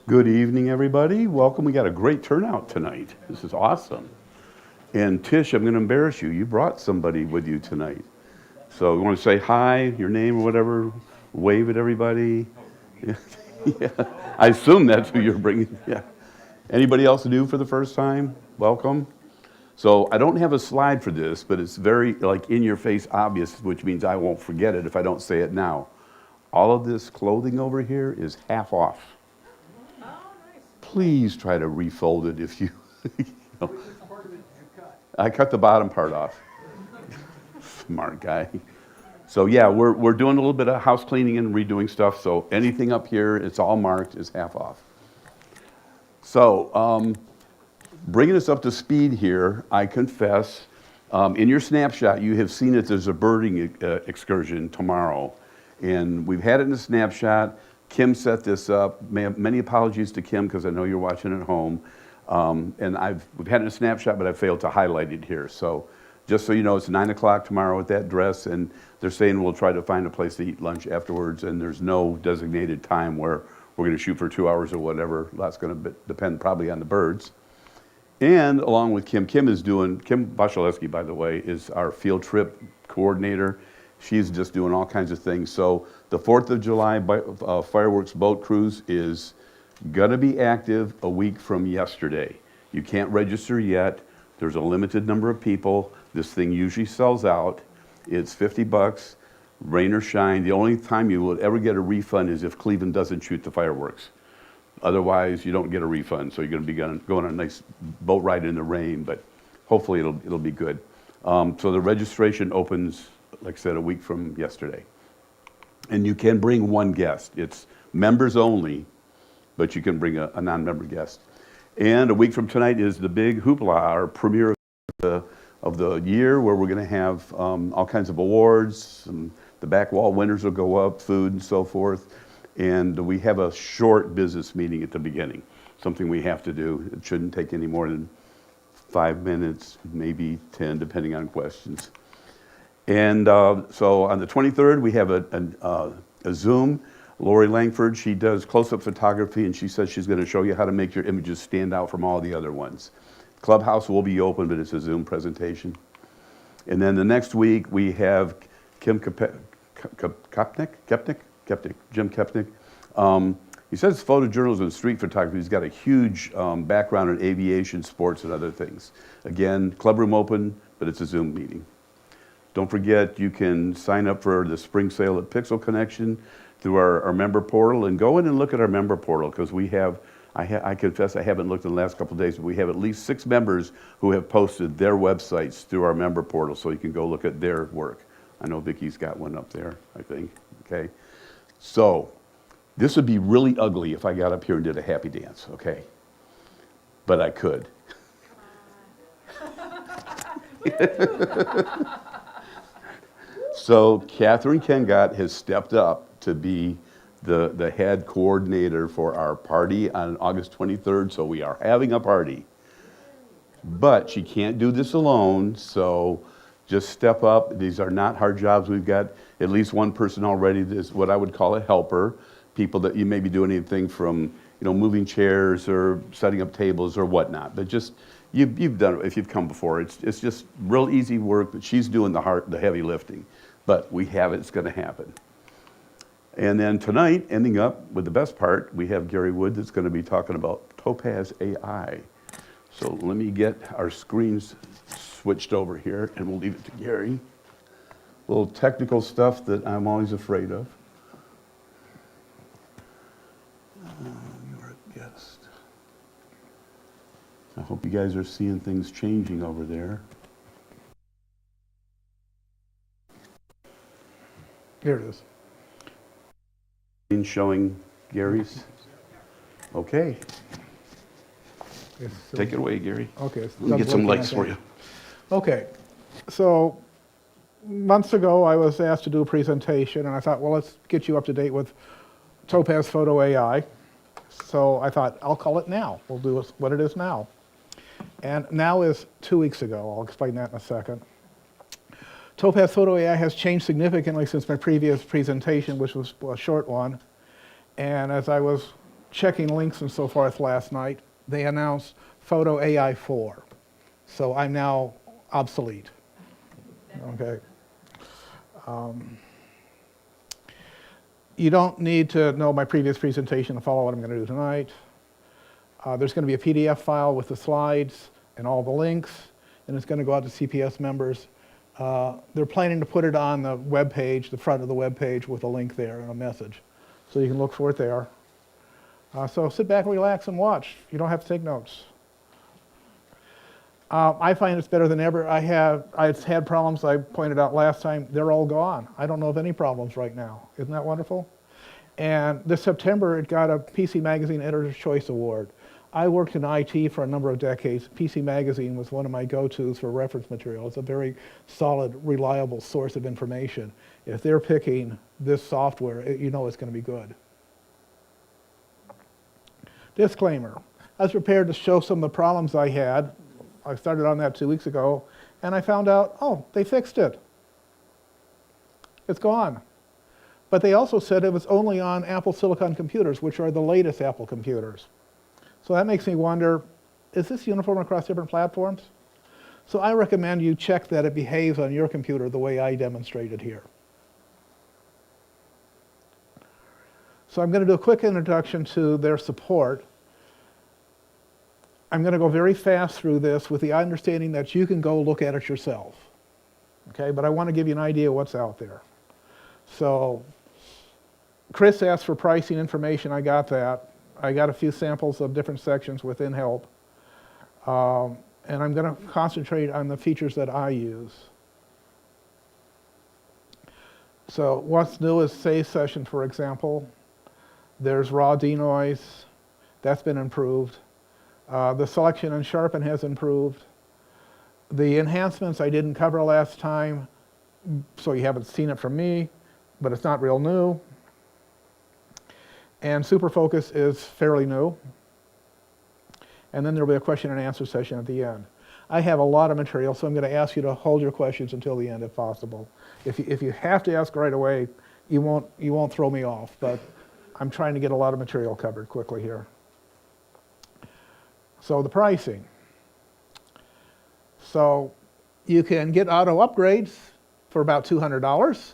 Good evening, everybody. Welcome. We got a great turnout tonight. This is awesome. And Tish, I'm going to embarrass you. You brought somebody with you tonight. So you want to say hi, your name or whatever, wave at everybody? Yeah. Yeah. I assume that's who you're bringing. Yeah. Anybody else new for the first time? Welcome. So I don't have a slide for this, but it's very like in your face obvious, which means I won't forget it if I don't say it now. All of this clothing over here is half off. Please try to refold it if you, you know. Which part of it did you cut? I cut the bottom part off. Smart guy. So yeah, we're doing a little bit of house cleaning and redoing stuff. So anything up here, it's all marked as half off. So bringing us up to speed here, I confess, in your snapshot, you have seen that there's a birding excursion tomorrow. And we've had it in a snapshot. Kim set this up. Many apologies to Kim because I know you're watching at home. And we've had it in a snapshot, but I failed to highlight it here. So just so you know, it's 9 o'clock tomorrow at that dress, and they're saying we'll try to find a place to eat lunch afterwards, and there's no designated time where we're going to shoot for 2 hours or whatever. That's going to depend probably on the birds. And along with Kim Bashaleski, by the way, is our field trip coordinator. She's just doing all kinds of things. So the 4th of July fireworks boat cruise is gonna be active a week from yesterday. You can't register yet. There's a limited number of people. This thing usually sells out. It's $50, rain or shine. The only time you will ever get a refund is if Cleveland doesn't shoot the fireworks. Otherwise, you don't get a refund. So you're gonna be going on a nice boat ride in the rain, but hopefully it'll be good. So the registration opens, like I said, a week from yesterday. And you can bring one guest. It's members only, but you can bring a non-member guest. And a week from tonight is the big hoopla, our premiere of the year, where we're gonna have all kinds of awards. The back wall winners will go up, food and so forth. And we have a short business meeting at the beginning, something we have to do. It shouldn't take any more than 5 minutes, maybe 10, depending on questions. And so on the 23rd, we have a Zoom. Lori Langford, she does close-up photography, and she says she's going to show you how to make your images stand out from all the other ones. Clubhouse will be open, but it's a Zoom presentation. And then the next week, we have Jim Kepnick. He says photojournalism and street photography. He's got a huge background in aviation, sports, and other things. Again, club room open, but it's a Zoom meeting. Don't forget, you can sign up for the spring sale at Pixel Connection through our member portal, and go in and look at our member portal, because we have, I confess I haven't looked in the last couple of days, but we have at least 6 members who have posted their websites through our member portal, so you can go look at their work. I know Vicky's got one up there, I think, okay? So, this would be really ugly if I got up here and did a happy dance, okay? But I could. So Catherine Kengott has stepped up to be the head coordinator for our party on August 23rd, so we are having a party. But she can't do this alone, so just step up. These are not hard jobs. We've got at least one person already that's what I would call a helper, people that you may be doing anything from, moving chairs or setting up tables or whatnot. But just, you've done it if you've come before. It's just real easy work, but she's doing the heavy lifting. But we have it, it's gonna happen. And then tonight, ending up with the best part, we have Gary Wood that's gonna be talking about Topaz AI. So let me get our screens switched over here, and we'll leave it to Gary. A little technical stuff that I'm always afraid of. You're a guest. I hope you guys are seeing things changing over there. Here it is. Showing Gary's. Okay. Take it away, Gary. Okay. Let me get some lights for you. Okay. So months ago, I was asked to do a presentation, and I thought, well, let's get you up to date with Topaz Photo AI. So I thought, I'll call it now. We'll do what it is now. And now is 2 weeks ago. I'll explain that in a second. Topaz Photo AI has changed significantly since my previous presentation, which was a short one. And as I was checking links and so forth last night, they announced Photo AI 4. So I'm now obsolete. Okay. You don't need to know my previous presentation to follow what I'm going to do tonight. There's going to be a PDF file with the slides and all the links, and it's going to go out to CPS members. They're planning to put it on the web page, the front of the web page, with a link there and a message. So you can look for it there. So sit back, relax, and watch. You don't have to take notes. I find it's better than ever. I've had problems I pointed out last time. They're all gone. I don't know of any problems right now. Isn't that wonderful? And this September, it got a PC Magazine Editor's Choice Award. I worked in IT for a number of decades. PC Magazine was one of my go-tos for reference material. It's a very solid, reliable source of information. If they're picking this software, you know it's going to be good. Disclaimer. I was prepared to show some of the problems I had. I started on that 2 weeks ago, and I found out, oh, they fixed it. It's gone. But they also said it was only on Apple Silicon computers, which are the latest Apple computers. So that makes me wonder, is this uniform across different platforms? So I recommend you check that it behaves on your computer the way I demonstrated here. So I'm going to do a quick introduction to their support. I'm going to go very fast through this with the understanding that you can go look at it yourself. Okay, but I want to give you an idea of what's out there. So Chris asked for pricing information. I got that. I got a few samples of different sections within help. And I'm going to concentrate on the features that I use. So what's new is Save Session, for example. There's raw denoise. That's been improved. The selection and sharpen has improved. The enhancements I didn't cover last time, so you haven't seen it from me, but it's not real new. And super focus is fairly new. And then there'll be a question and answer session at the end. I have a lot of material, so I'm going to ask you to hold your questions until the end if possible. If you have to ask right away, you won't throw me off, but I'm trying to get a lot of material covered quickly here. So the pricing. So you can get auto upgrades for about $200.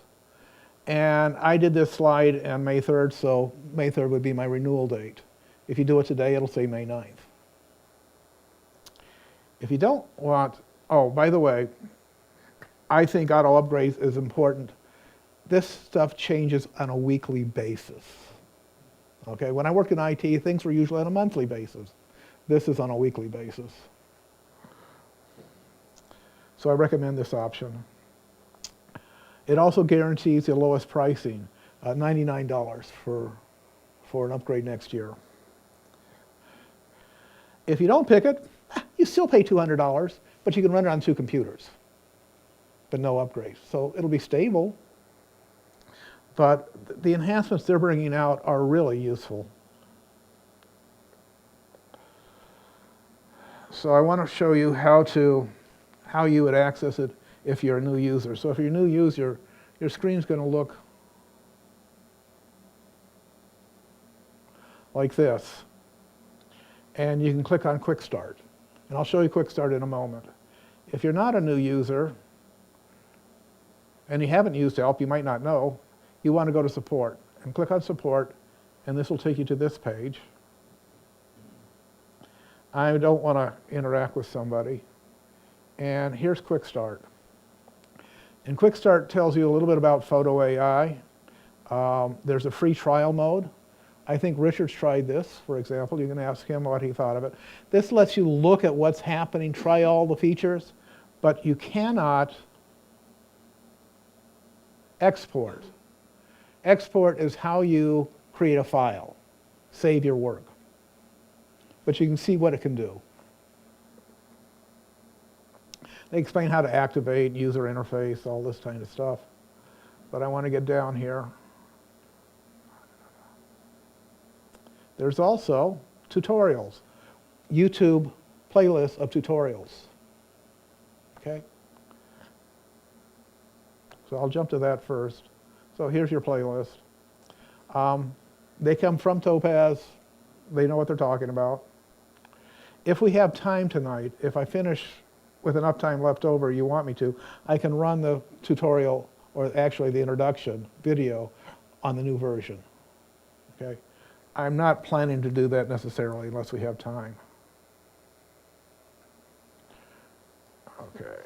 And I did this slide on May 3rd, so May 3rd would be my renewal date. If you do it today, it'll say May 9th. If you don't want, oh, by the way, I think auto upgrades is important. This stuff changes on a weekly basis. Okay, when I worked in IT, things were usually on a monthly basis. This is on a weekly basis. So I recommend this option. It also guarantees the lowest pricing, $99 for an upgrade next year. If you don't pick it, you still pay $200, but you can run it on 2 computers, but no upgrades. So it'll be stable, but the enhancements they're bringing out are really useful. So I want to show you how you would access it if you're a new user. So if you're a new user, your screen's going to look like this. And you can click on Quick Start. And I'll show you Quick Start in a moment. If you're not a new user, and you haven't used help, you might not know, you want to go to Support. And click on Support, and this will take you to this page. I don't want to interact with somebody. And here's Quick Start. And Quick Start tells you a little bit about Photo AI. There's a free trial mode. I think Richard's tried this, for example. You can ask him what he thought of it. This lets you look at what's happening, try all the features, but you cannot export. Export is how you create a file, save your work. But you can see what it can do. They explain how to activate, user interface, all this kind of stuff. But I want to get down here. There's also tutorials, YouTube playlists of tutorials. Okay? So I'll jump to that first. So here's your playlist. They come from Topaz. They know what they're talking about. If we have time tonight, if I finish with enough time left over you want me to, I can run the tutorial, or actually the introduction video, on the new version. Okay? I'm not planning to do that necessarily unless we have time. Okay.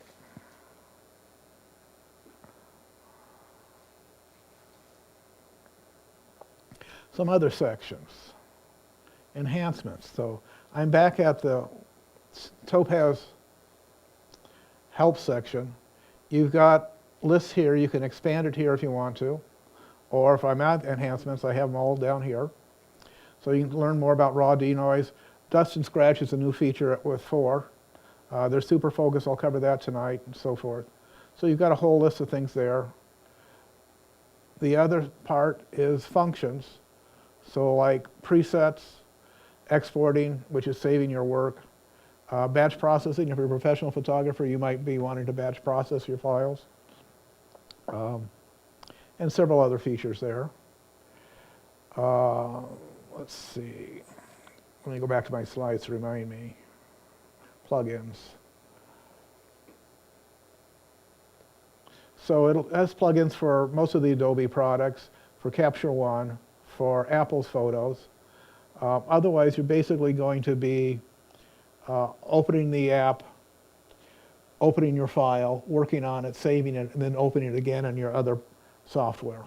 Some other sections. Enhancements. So I'm back at the Topaz help section. You've got lists here. You can expand it here if you want to. Or if I'm at enhancements, I have them all down here. So you can learn more about raw denoise. Dust and scratch is a new feature with 4. There's super focus. I'll cover that tonight and so forth. So you've got a whole list of things there. The other part is functions. So like presets, exporting, which is saving your work, batch processing. If you're a professional photographer, you might be wanting to batch process your files, and several other features there. Let's see. Let me go back to my slides to remind me. Plugins. So it has plugins for most of the Adobe products, for Capture One, for Apple's photos. Otherwise, you're basically going to be opening the app, opening your file, working on it, saving it, and then opening it again in your other software.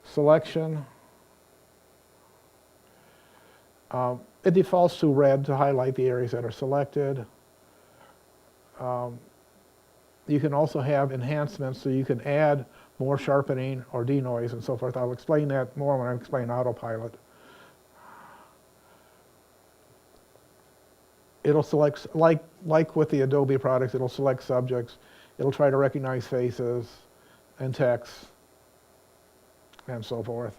Selection. It defaults to red to highlight the areas that are selected. You can also have enhancements, so you can add more sharpening or denoise and so forth. I'll explain that more when I explain autopilot. It'll select, like with the Adobe products, it'll select subjects. It'll try to recognize faces and text and so forth.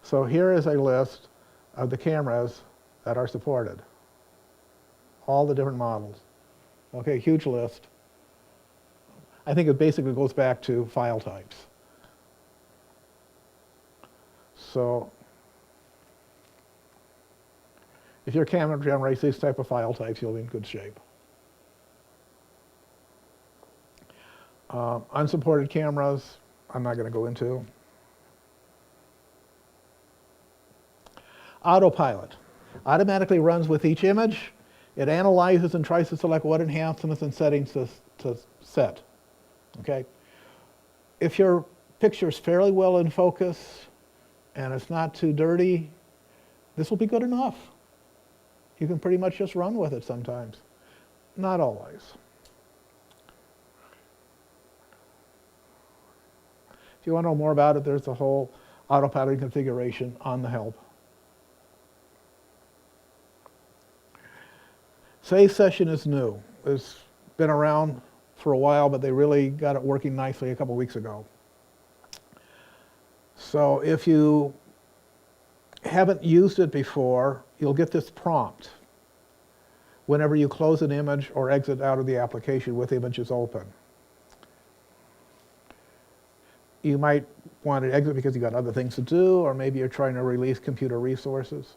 So here is a list of the cameras that are supported. All the different models. Okay, huge list. I think it basically goes back to file types. So if your camera generates these type of file types, you'll be in good shape. Unsupported cameras, I'm not going to go into. Autopilot. Automatically runs with each image. It analyzes and tries to select what enhancements and settings to set. Okay? If your picture is fairly well in focus and it's not too dirty, this will be good enough. You can pretty much just run with it sometimes. Not always. If you want to know more about it, there's a whole autopilot configuration on the help. Save Session is new. It's been around for a while, but they really got it working nicely a couple weeks ago. So if you haven't used it before, you'll get this prompt whenever you close an image or exit out of the application with images open. You might want to exit because you've got other things to do, or maybe you're trying to release computer resources.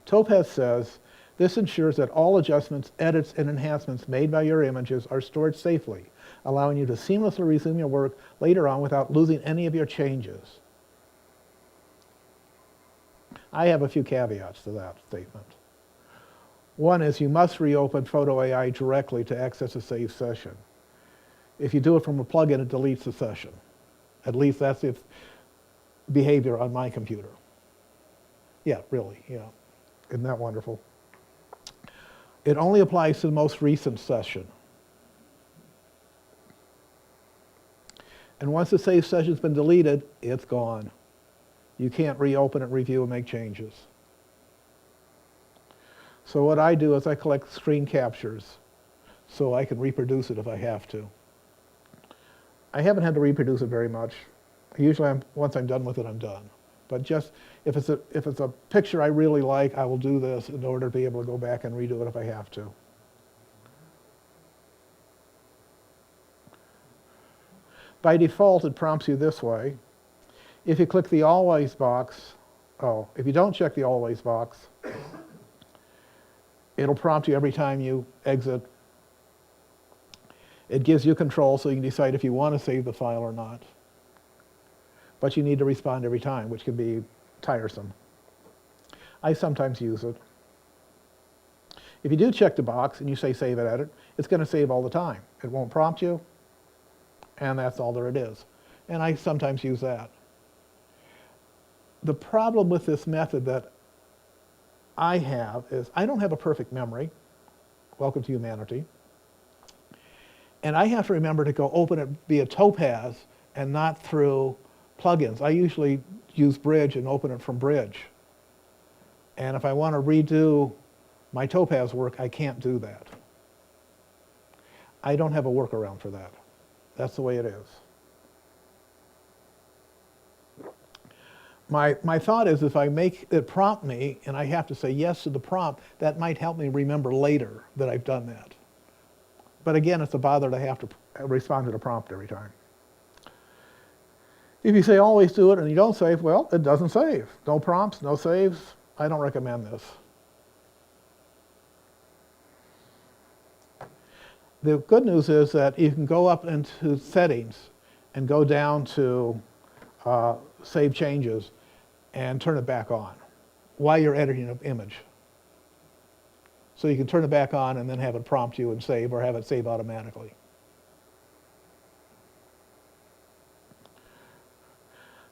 Topaz says, this ensures that all adjustments, edits, and enhancements made by your images are stored safely, allowing you to seamlessly resume your work later on without losing any of your changes. I have a few caveats to that statement. One is you must reopen Photo AI directly to access a saved session. If you do it from a plugin, it deletes the session. At least that's its behavior on my computer. Yeah, really, yeah. Isn't that wonderful? It only applies to the most recent session. And once the saved session's been deleted, it's gone. You can't reopen it, review, and make changes. So what I do is I collect screen captures so I can reproduce it if I have to. I haven't had to reproduce it very much. Usually, once I'm done with it, I'm done. But just if it's a picture I really like, I will do this in order to be able to go back and redo it if I have to. By default, it prompts you this way. If you click the Always box, if you don't check the Always box, it'll prompt you every time you exit. It gives you control so you can decide if you want to save the file or not. But you need to respond every time, which can be tiresome. I sometimes use it. If you do check the box and you say save and edit, it's going to save all the time. It won't prompt you, and that's all there it is. And I sometimes use that. The problem with this method that I have is I don't have a perfect memory. Welcome to humanity. And I have to remember to go open it via Topaz and not through plugins. I usually use Bridge and open it from Bridge. And if I want to redo my Topaz work, I can't do that. I don't have a workaround for that. That's the way it is. My thought is if I make it prompt me and I have to say yes to the prompt, that might help me remember later that I've done that. But again, it's a bother to have to respond to the prompt every time. If you say always do it and you don't save, well, it doesn't save. No prompts, no saves. I don't recommend this. The good news is that you can go up into settings and go down to save changes and turn it back on while you're editing an image. So you can turn it back on and then have it prompt you and save, or have it save automatically.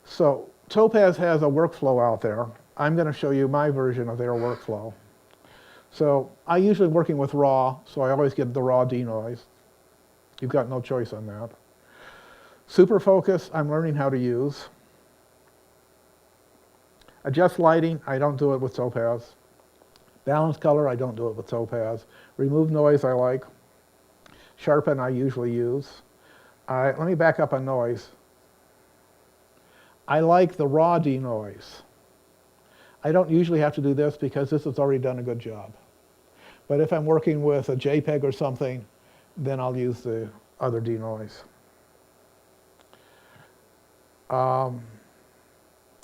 So Topaz has a workflow out there. I'm going to show you my version of their workflow. So I usually working with raw, so I always get the raw denoise. You've got no choice on that. Super focus, I'm learning how to use. Adjust lighting, I don't do it with Topaz. Balance color, I don't do it with Topaz. Remove noise, I like. Sharpen, I usually use. Let me back up on noise. I like the raw denoise. I don't usually have to do this because this has already done a good job. But if I'm working with a JPEG or something, then I'll use the other denoise. I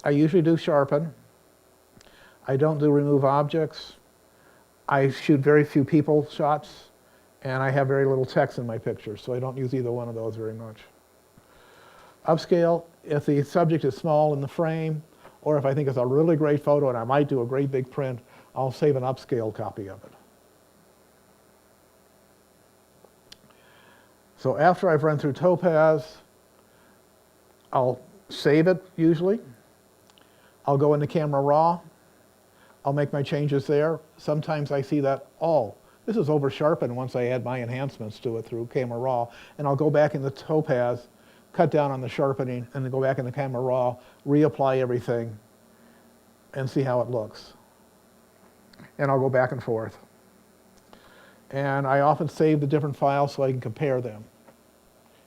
usually do sharpen. I don't do remove objects. I shoot very few people shots, and I have very little text in my pictures, so I don't use either one of those very much. Upscale, if the subject is small in the frame, or if I think it's a really great photo and I might do a great big print, I'll save an upscale copy of it. So after I've run through Topaz, I'll save it usually. I'll go into Camera Raw. I'll make my changes there. Sometimes I see that, this is over sharpened once I add my enhancements to it through Camera Raw, and I'll go back into Topaz, cut down on the sharpening, and then go back into Camera Raw, reapply everything, and see how it looks. And I'll go back and forth. And I often save the different files so I can compare them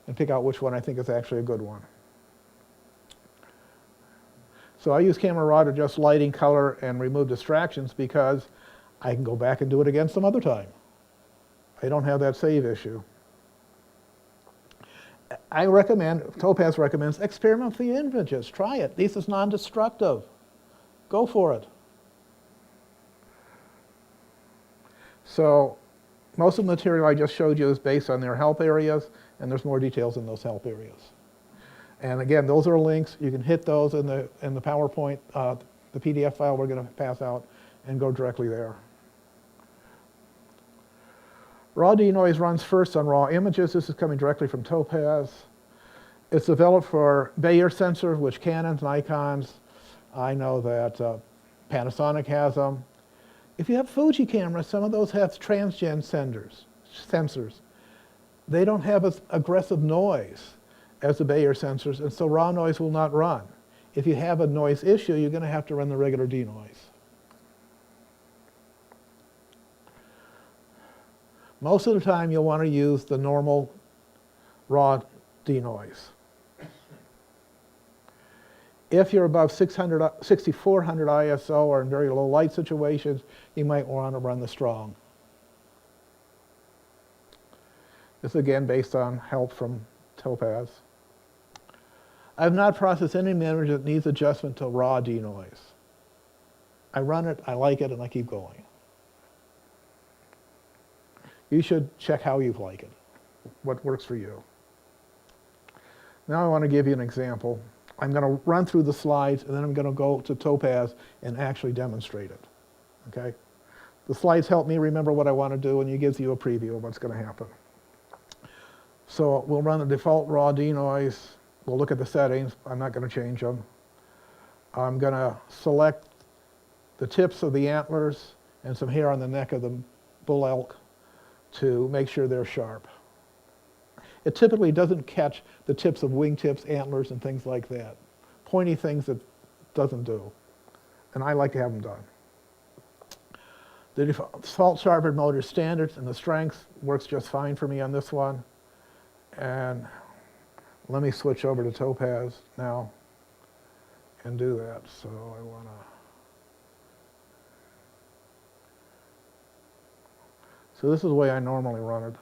and pick out which one I think is actually a good one. So I use Camera Raw to adjust lighting, color, and remove distractions because I can go back and do it again some other time. I don't have that save issue. Topaz recommends experiment with the images. Try it. This is non-destructive. Go for it. So most of the material I just showed you is based on their help areas, and there's more details in those help areas. And again, those are links. You can hit those in the PowerPoint, the PDF file we're going to pass out, and go directly there. Raw denoise runs first on raw images. This is coming directly from Topaz. It's developed for Bayer sensors, which Canons, Nikons, I know that Panasonic has them. If you have Fuji cameras, some of those have transgen sensors. They don't have as aggressive noise as the Bayer sensors, and so raw noise will not run. If you have a noise issue, you're going to have to run the regular denoise. Most of the time, you'll want to use the normal raw denoise. If you're above 6400 ISO or in very low light situations, you might want to run the strong. This again based on help from Topaz. I've not processed any image that needs adjustment to raw denoise. I run it, I like it, and I keep going. You should check how you like it, what works for you. Now I want to give you an example. I'm going to run through the slides, and then I'm going to go to Topaz and actually demonstrate it. Okay? The slides help me remember what I want to do, and it gives you a preview of what's going to happen. So we'll run the default raw denoise. We'll look at the settings. I'm not going to change them. I'm going to select the tips of the antlers and some hair on the neck of the bull elk to make sure they're sharp. It typically doesn't catch the tips of wingtips, antlers, and things like that. Pointy things it doesn't do. And I like to have them done. The default sharpened motor standard and the strength works just fine for me on this one. And let me switch over to Topaz now and do that. So I want to. So this is the way I normally run it.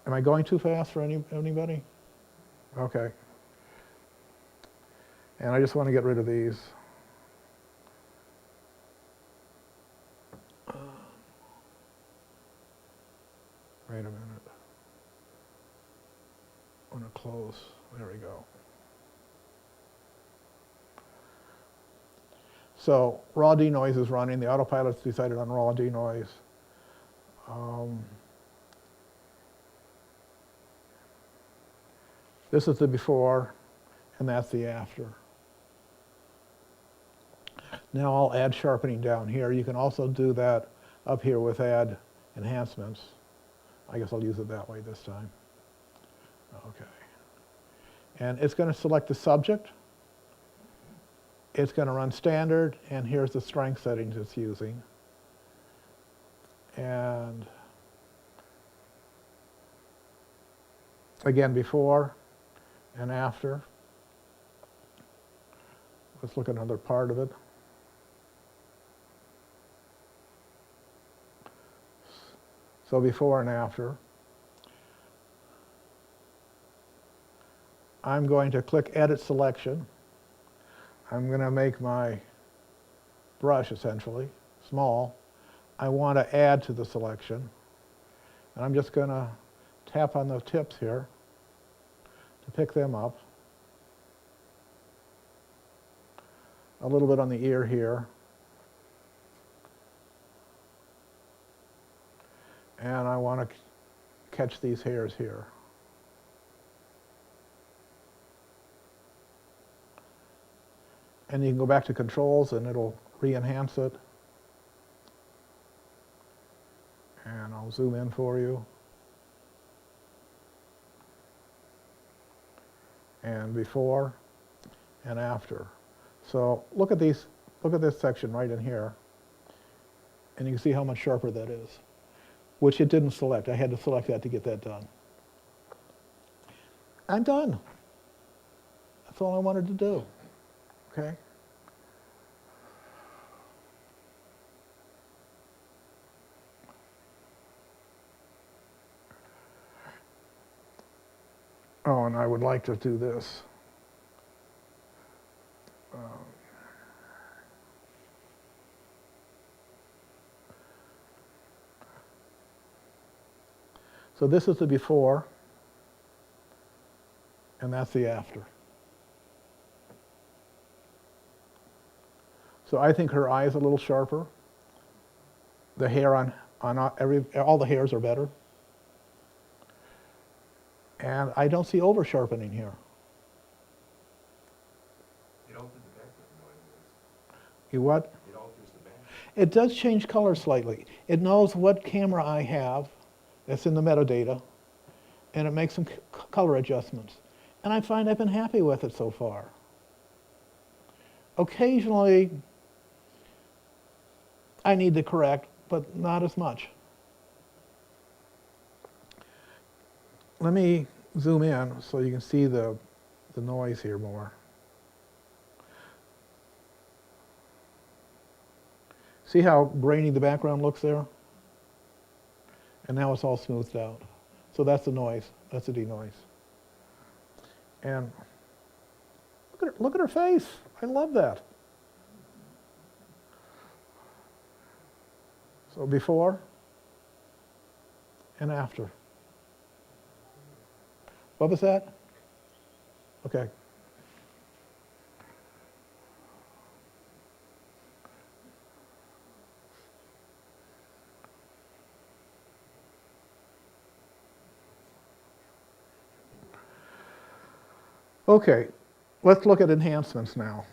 Am I going too fast for anybody? Okay. And I just want to get rid of these. Wait a minute. I want to close. There we go. So raw denoise is running. The autopilot's decided on raw denoise. This is the before, and that's the after. Now I'll add sharpening down here. You can also do that up here with add enhancements. I guess I'll use it that way this time. Okay. And it's going to select the subject. It's going to run standard, and here's the strength settings it's using. And again, before and after. Let's look at another part of it. So before and after. I'm going to click Edit Selection. I'm going to make my brush, essentially, small. I want to add to the selection. And I'm just going to tap on the tips here to pick them up. A little bit on the ear here. And I want to catch these hairs here. And you can go back to controls and it'll re-enhance it. And I'll zoom in for you. And before and after. So look at these, look at this section right in here. And you can see how much sharper that is, which it didn't select. I had to select that to get that done. I'm done. That's all I wanted to do. Okay? Oh, and I would like to do this. So this is the before, and that's the after. So I think her eye is a little sharper. The hair on all the hairs are better. And I don't see over sharpening here. It alters the background noise. You what? It alters the background. It does change color slightly. It knows what camera I have. That's in the metadata. And it makes some color adjustments. And I find I've been happy with it so far. Occasionally, I need to correct, but not as much. Let me zoom in so you can see the the noise here more. See how grainy the background looks there? And now it's all smoothed out. So that's the noise, that's the denoise. And look at her face. I love that. So before and after. What was that? Okay. Okay, let's look at enhancements now.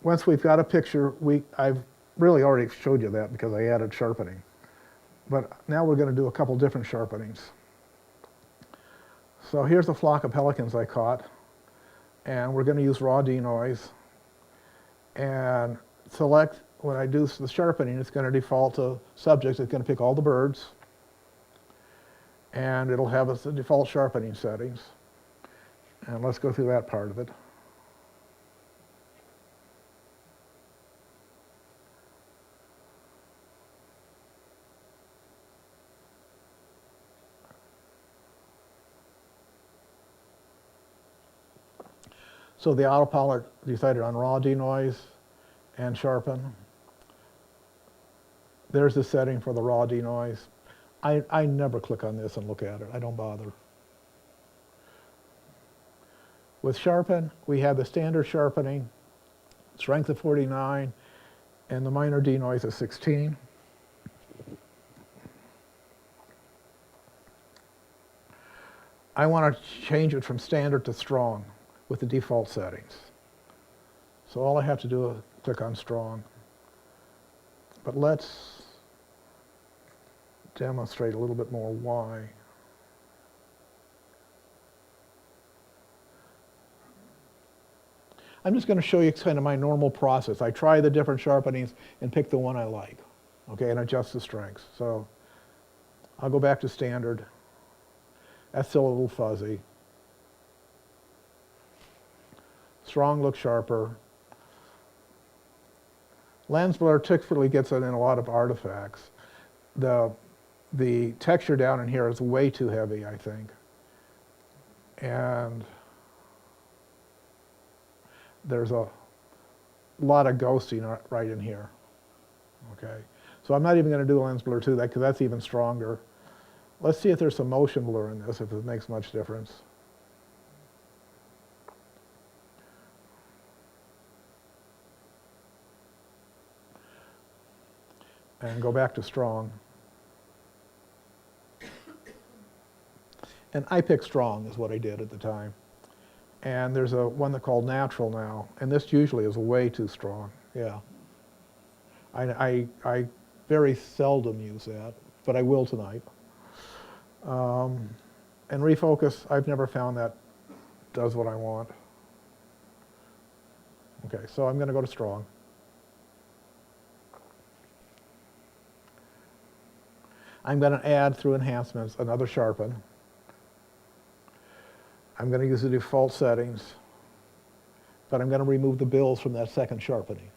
Once we've got a picture, I've really already showed you that because I added sharpening. But now we're going to do a couple different sharpenings. So here's a flock of pelicans I caught, and we're going to use raw denoise. And select, when I do the sharpening, it's going to default to subjects. It's going to pick all the birds, and it'll have the default sharpening settings. And let's go through that part of it. So the autopilot decided on raw denoise and sharpen. There's the setting for the raw denoise. I never click on this and look at it. I don't bother. With sharpen, we have the standard sharpening, strength of 49, and the minor denoise of 16. I want to change it from standard to strong with the default settings. So all I have to do is click on strong. But let's demonstrate a little bit more why. I'm just going to show you kind of my normal process. I try the different sharpenings and pick the one I like, okay, and adjust the strengths. So I'll go back to standard. That's still a little fuzzy. Strong looks sharper. Lens blur typically gets it in a lot of artifacts. The texture down in here is way too heavy, I think. And there's a lot of ghosting right in here. Okay, so I'm not even going to do lens blur to that because that's even stronger. Let's see if there's some motion blur in this, if it makes much difference. And go back to strong. And I picked strong is what I did at the time. And there's a one that's called natural now, and this usually is way too strong. Yeah. I very seldom use that, but I will tonight. And refocus, I've never found that does what I want. Okay, so I'm going to go to strong. I'm going to add through enhancements another sharpen. I'm going to use the default settings, but I'm going to remove the bills from that second sharpening.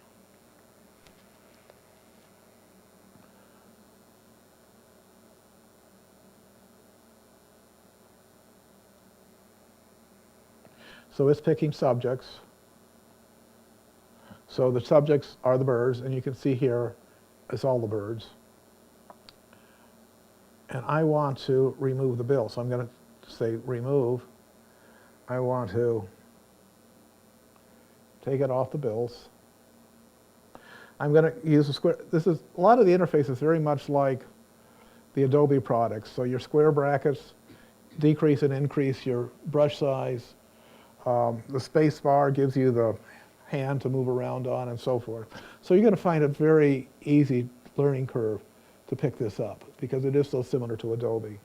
So it's picking subjects. So the subjects are the birds, and you can see here it's all the birds. And I want to remove the bill, so I'm going to say remove. I want to take it off the bills. I'm going to use a square. This is a lot of the interface is very much like the Adobe products. So your square brackets decrease and increase your brush size. The space bar gives you the hand to move around on and so forth. So you're going to find a very easy learning curve to pick this up because it is so similar to Adobe.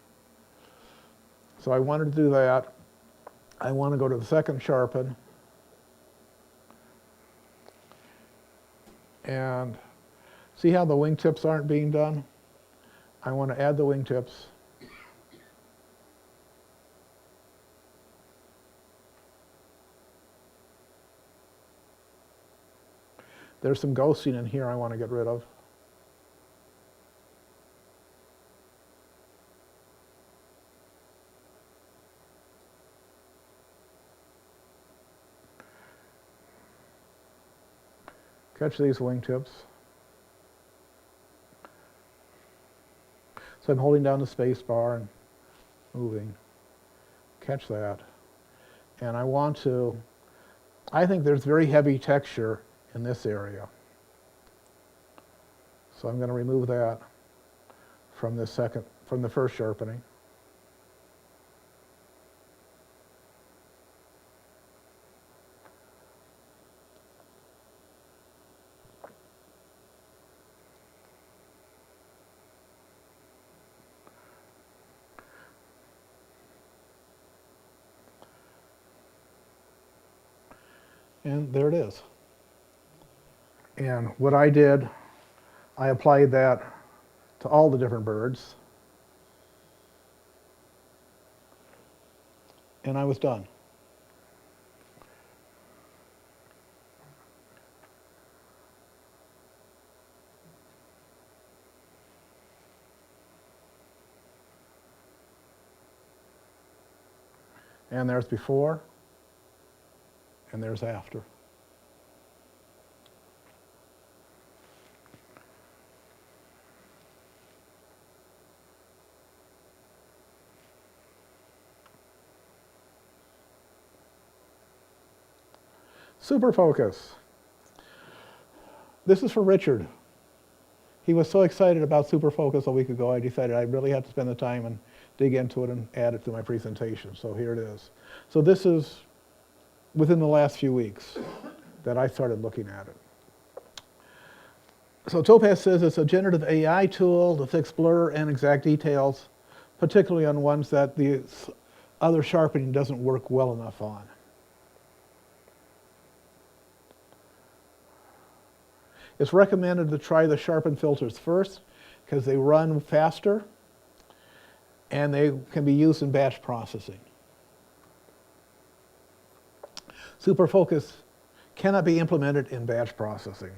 So I wanted to do that. I want to go to the second sharpen and see how the wingtips aren't being done? I want to add the wingtips. There's some ghosting in here I want to get rid of. Catch these wingtips. So I'm holding down the space bar and moving. Catch that. And I think there's very heavy texture in this area. So I'm going to remove that from the first sharpening. And there it is. And what I did, I applied that to all the different birds. And I was done. And there's before, and there's after. Super focus. This is for Richard. He was so excited about super focus a week ago, I decided I really had to spend the time and dig into it and add it to my presentation. So here it is. So this is within the last few weeks that I started looking at it. So Topaz says it's a generative AI tool to fix blur and exact details, particularly on ones that the other sharpening doesn't work well enough on. It's recommended to try the sharpen filters first because they run faster and they can be used in batch processing. Super focus cannot be implemented in batch processing.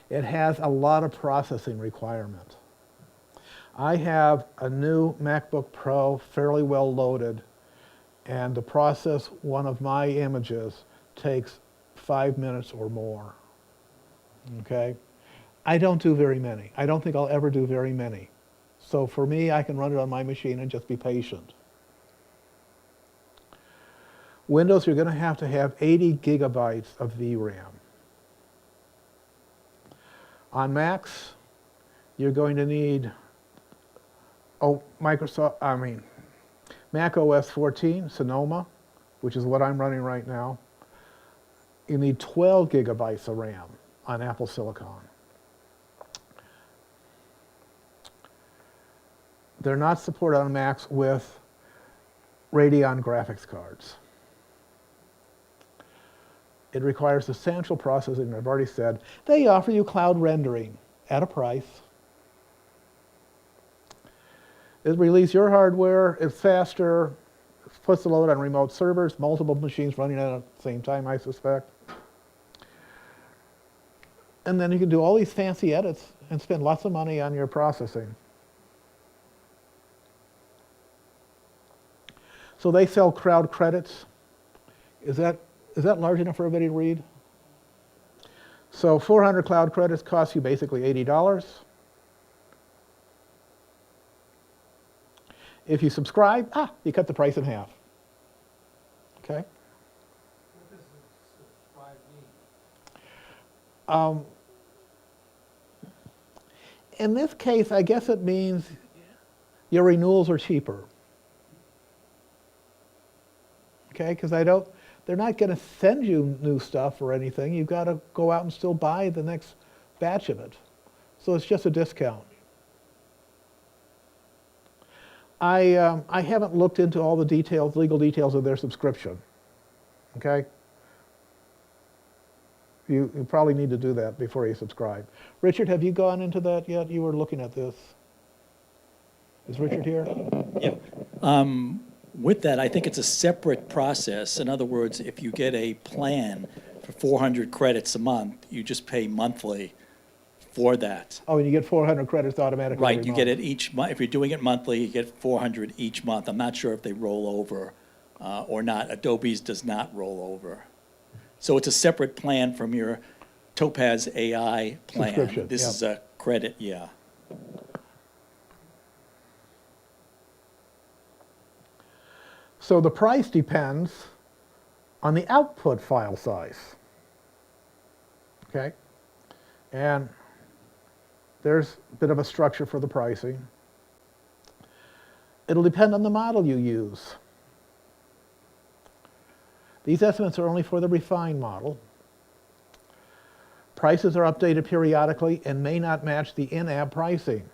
It has a lot of processing requirement. I have a new MacBook Pro fairly well loaded, and to process one of my images takes 5 minutes or more. Okay? I don't do very many. I don't think I'll ever do very many. So for me, I can run it on my machine and just be patient. Windows, you're going to have 80 gigabytes of VRAM. On Macs, you're going to need Mac OS 14, Sonoma, which is what I'm running right now. You need 12 gigabytes of RAM on Apple Silicon. They're not supported on Macs with Radeon graphics cards. It requires substantial processing, I've already said. They offer you cloud rendering at a price. It releases your hardware, it's faster, it puts the load on remote servers, multiple machines running at the same time, I suspect. And then you can do all these fancy edits and spend lots of money on your processing. So they sell crowd credits. Is that large enough for everybody to read? So 400 cloud credits cost you basically $80. If you subscribe, you cut the price in half. Okay? What does subscribe mean? In this case, I guess it means your renewals are cheaper. Okay, because they're not going to send you new stuff or anything. You've got to go out and still buy the next batch of it. So it's just a discount. I haven't looked into all the details, legal details of their subscription. Okay? You probably need to do that before you subscribe. Richard, have you gone into that yet? You were looking at this. Is Richard here? Yeah. With that, I think it's a separate process. In other words, if you get a plan for 400 credits a month, you just pay monthly for that. Oh, and you get 400 credits automatically Right, every you get month. it each month. If you're doing it monthly, you get 400 each month. I'm not sure if they roll over or not. Adobe's does not roll over. So it's a separate plan from your Topaz AI plan. Subscription, This yeah. is a credit, yeah. So the price depends on the output file size. Okay? And there's a bit of a structure for the pricing. It'll depend on the model you use. These estimates are only for the refined model. Prices are updated periodically and may not match the in-app pricing.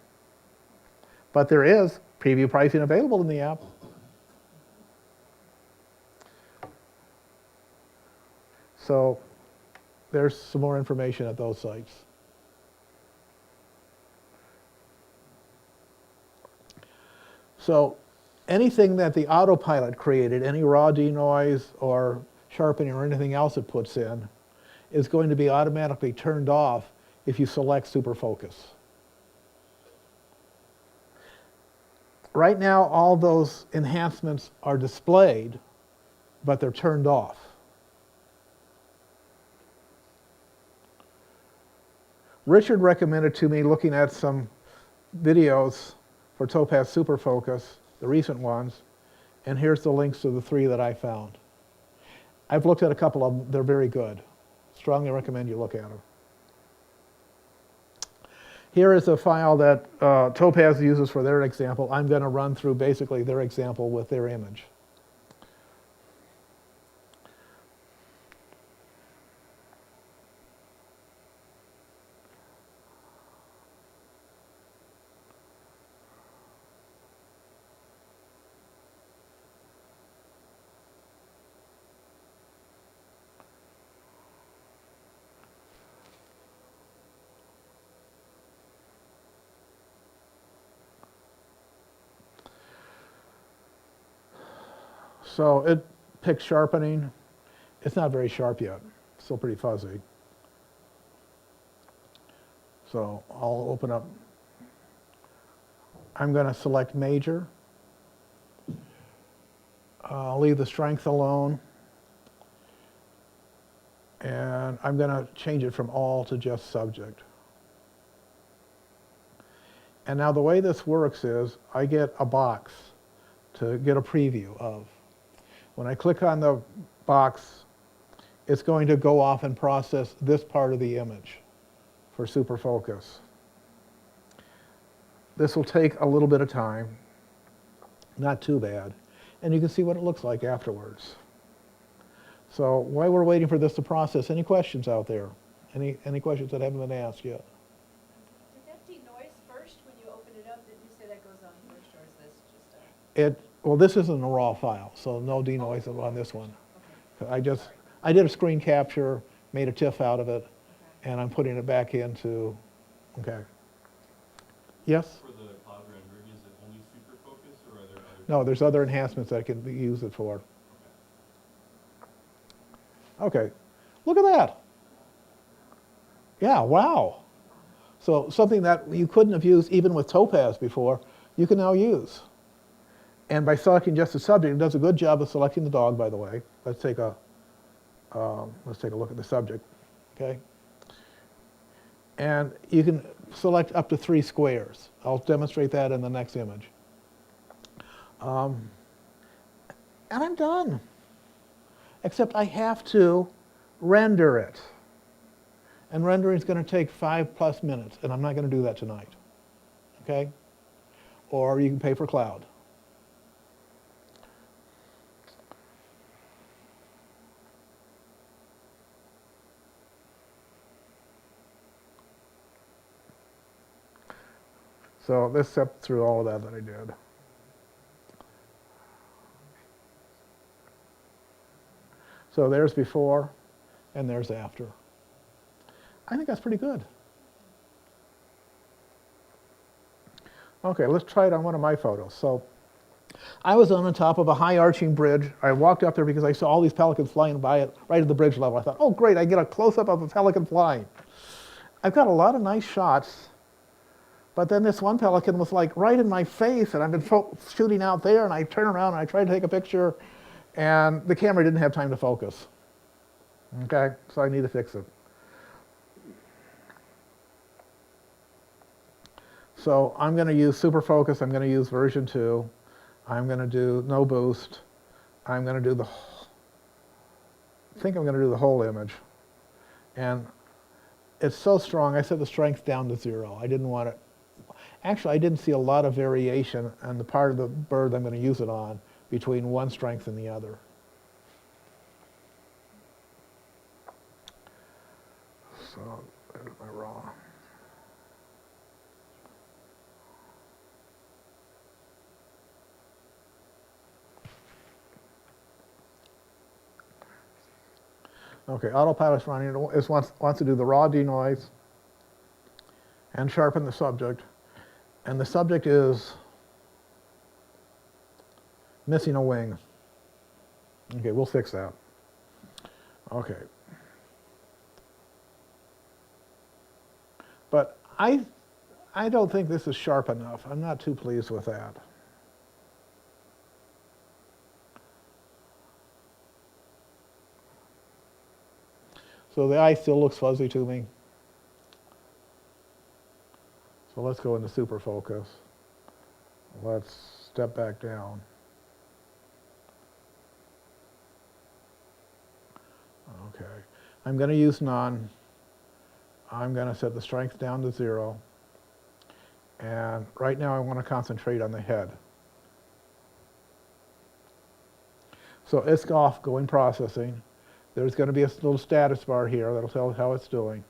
But there is preview pricing available in the app. So there's some more information at those sites. So anything that the autopilot created, any raw denoise or sharpening or anything else it puts in, is going to be automatically turned off if you select super focus. Right now, all those enhancements are displayed, but they're turned off. Richard recommended to me looking at some videos for Topaz Super Focus, the recent ones, and here's the links to the 3 that I found. I've looked at a couple of them. They're very good. Strongly recommend you look at them. Here is a file that Topaz uses for their example. I'm going to run through basically their example with their image. So it picks sharpening. It's not very sharp yet. Still pretty fuzzy. So I'll open up. I'm going to select major. I'll leave the strength alone. And I'm going to change it from all to just subject. And now the way this works is I get a box to get a preview of. When I click on the box, it's going to go off and process this part of the image for super focus. This will take a little bit of time, not too bad, and you can see what it looks like afterwards. So while we're waiting for this to process, any questions out there? Any questions that haven't been asked yet? Did that denoise first when you open it up? Did you say that goes on first, or is this just a? Well, this isn't a raw file, so no denoise on this one. I did a screen capture, made a TIFF out of it, and I'm putting it back into, okay. Yes? For the cloud rendering, is it only super focus or are there other? No, there's other enhancements that I can use it for. Okay, look at that. Yeah, wow. So something that you couldn't have used even with Topaz before, you can now use. And by selecting just the subject, it does a good job of selecting the dog, by the way. Let's take a look at the subject, okay? And you can select up to 3 squares. I'll demonstrate that in the next image. And I'm done. Except I have to render it. And rendering is going to take 5+ minutes, and I'm not going to do that tonight, okay? Or you can pay for cloud. So this stepped through all of that I did. So there's before and there's after. I think that's pretty good. Okay, let's try it on one of my photos. So I was on the top of a high arching bridge. I walked up there because I saw all these pelicans flying by it right at the bridge level. I thought, oh great, I get a close-up of a pelican flying. I've got a lot of nice shots, but then this one pelican was like right in my face, and I've been shooting out there, and I turn around and I try to take a picture, and the camera didn't have time to focus. Okay, so I need to fix it. So I'm going to use super focus. I'm going to use version 2. I'm going to do no boost. I'm going to do I think I'm going to do the whole image. And it's so strong, I set the strength down to 0. I didn't want it. Actually, I didn't see a lot of variation on the part of the bird I'm going to use it on between one strength and the other. So, there's my raw. Okay, autopilot's running. It wants to do the raw denoise and sharpen the subject. And the subject is missing a wing. Okay, we'll fix that. Okay. But I don't think this is sharp enough. I'm not too pleased with that. So the eye still looks fuzzy to me. So let's go into super focus. Let's step back down. Okay. I'm going to use none. I'm going to set the strength down to 0. And right now I want to concentrate on the head. So it's off, going processing. There's going to be a little status bar here that'll tell how it's doing.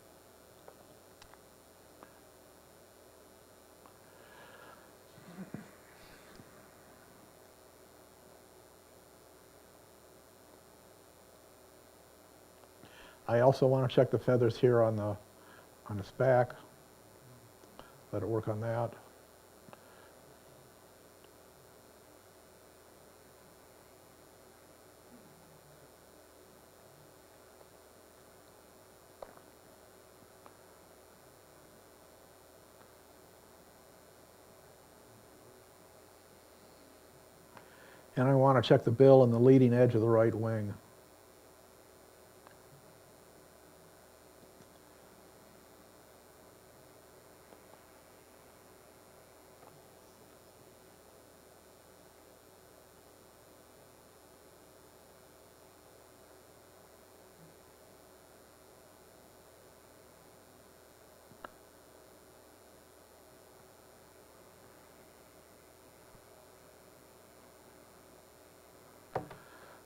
I also want to check the feathers here on its back. Let it work on that. And I want to check the bill and the leading edge of the right wing.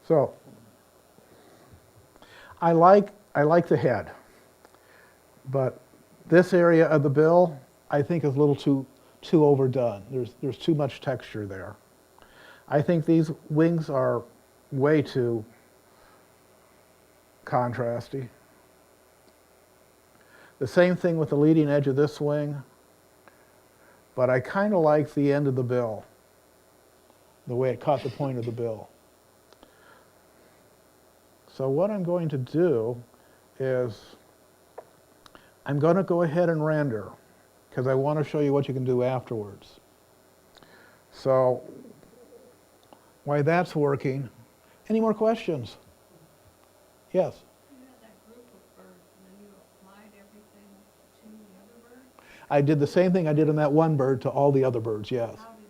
So I like the head, but this area of the bill I think is a little too overdone. There's too much texture there. I think these wings are way too contrasty. The same thing with the leading edge of this wing, but I kind of like the end of the bill, the way it caught the point of the bill. So what I'm going to do is I'm going to go ahead and render because I want to show you what you can do afterwards. So while that's working, any more questions? Yes? You had that group of birds, and then you applied everything to the other bird? I did the same thing I did on that one bird to all the other birds, yes. How did you,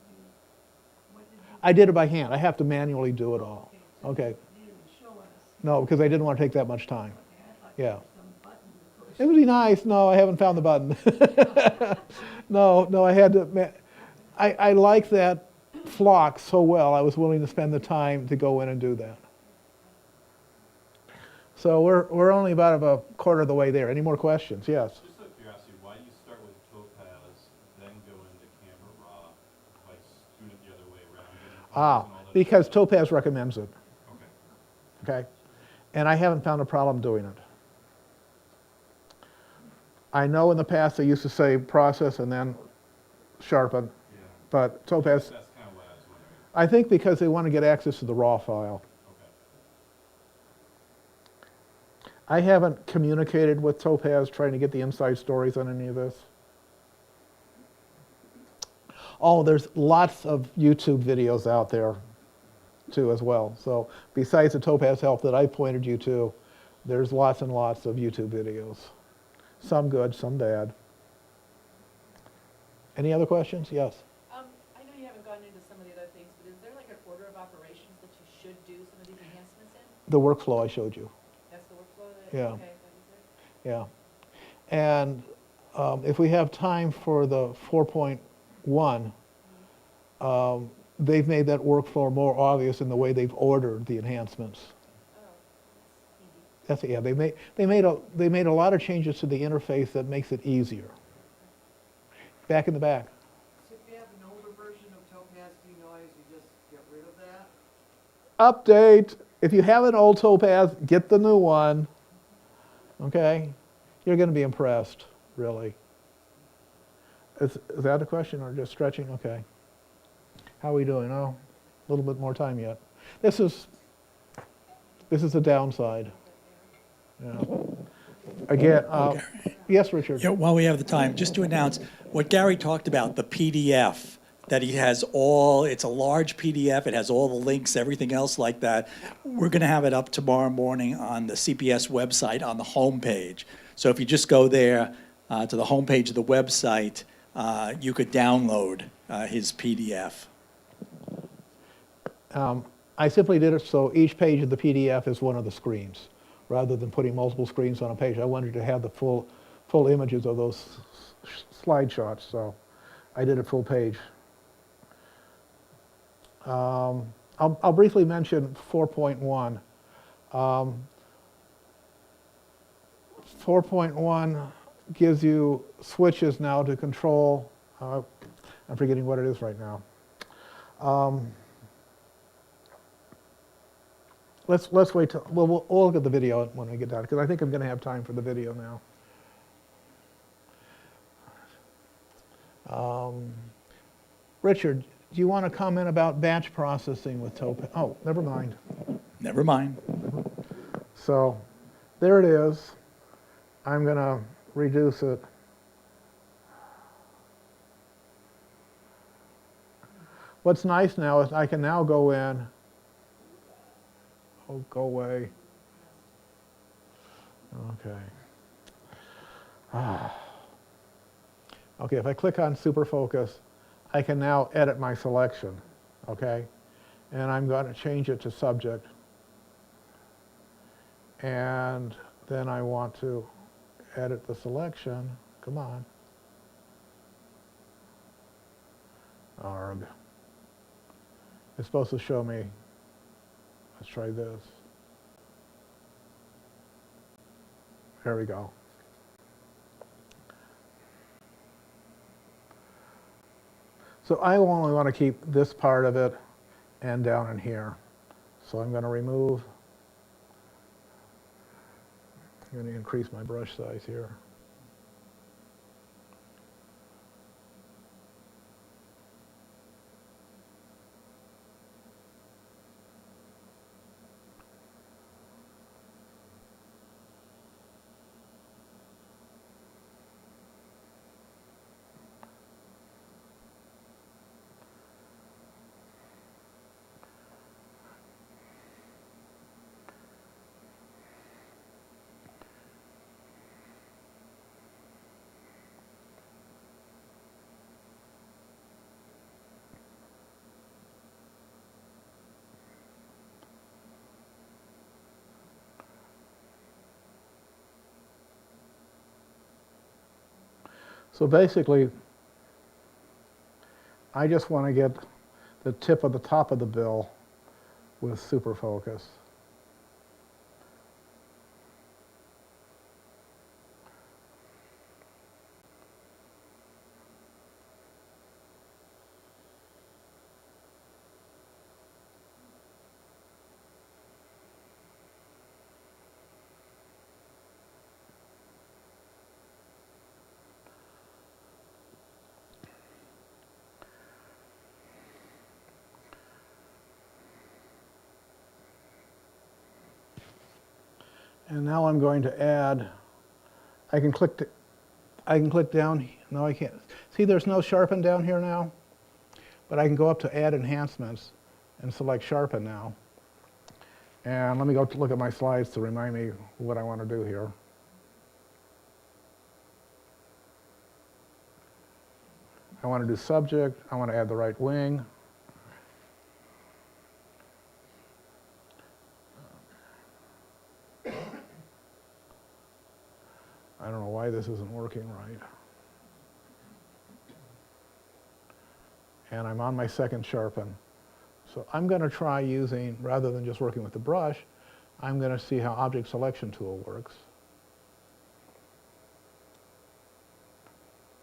what did you? I did it by hand. I have to manually do it all. Okay. You didn't show us. No, because I didn't want to take that much time. Okay, I thought Yeah. there was some button to push. It would be nice. No, I haven't found the button. No, I had to. I like that flock so well, I was willing to spend the time to go in and do that. So we're only about a quarter of the way there. Any more questions? Yes. Just out of curiosity, why do you start with Topaz, then go into Camera Raw, like doing it the other way around? getting colors and all that Because stuff? Topaz recommends it. Okay. Okay? And I haven't found a problem doing it. I know in the past they used to say process and then sharpen, Yeah. but Topaz, That's kind of what I was wondering. I think because they want to get access to the raw file. Okay. I haven't communicated with Topaz trying to get the inside stories on any of this. Oh, there's lots of YouTube videos out there too as well. So besides the Topaz help that I pointed you to, there's lots and lots of YouTube videos. Some good, some bad. Any other questions? Yes. I know you haven't gone into some of the other things, but is there like an order of operations that you should do some of these enhancements in? The workflow I showed you. That's the workflow that, Yeah. okay, that is it? Yeah. And if we have time for the 4.1, they've made that workflow more obvious in the way they've ordered the enhancements. Oh, that's easy. Yeah. They made a lot of changes to the interface that makes it easier. Back in the back. So if you have an older version of Topaz denoise, you just get rid of that? Update. If you have an old Topaz, get the new one. Okay? You're going to be impressed, really. Is that a question or just stretching? Okay. How are we doing? Oh, a little bit more time yet. This is the downside. Yeah. Again, yes, Richard. Yeah, while we have the time, just to announce what Gary talked about, the PDF, that he has all, it's a large PDF, it has all the links, everything else like that. We're going to have it up tomorrow morning on the CPS website on the homepage. So if you just go there to the homepage of the website, you could download his PDF. I simply did it so each page of the PDF is one of the screens, rather than putting multiple screens on a page. I wanted to have the full images of those slide shots, so I did a full page. I'll briefly mention 4.1. 4.1 gives you switches now to control, I'm forgetting what it is right now. Let's wait till, we'll look at the video when we get done, because I think I'm going to have time for the video now. Richard, do you want to comment about batch processing with Topaz? Oh, never mind. Never mind. So there it is. I'm going to reduce it. What's nice now is I can now go in. Oh, go away. Okay. Okay, if I click on Super Focus, I can now edit my selection, okay? And I'm going to change it to subject. And then I want to edit the selection. Come on. Arg. It's supposed to show me. Let's try this. There we go. So I only want to keep this part of it and down in here. So I'm going to remove. I'm going to increase my brush size here. So basically, I just want to get the tip of the top of the bill with super focus. And now I'm going to add, I can click down, no I can't. See there's no sharpen down here now? But I can go up to add enhancements and select sharpen now. And let me go to look at my slides to remind me what I want to do here. I want to do subject, I want to add the right wing. I don't know why this isn't working right. And I'm on my second sharpen. So I'm going to try using, rather than just working with the brush, I'm going to see how object selection tool works.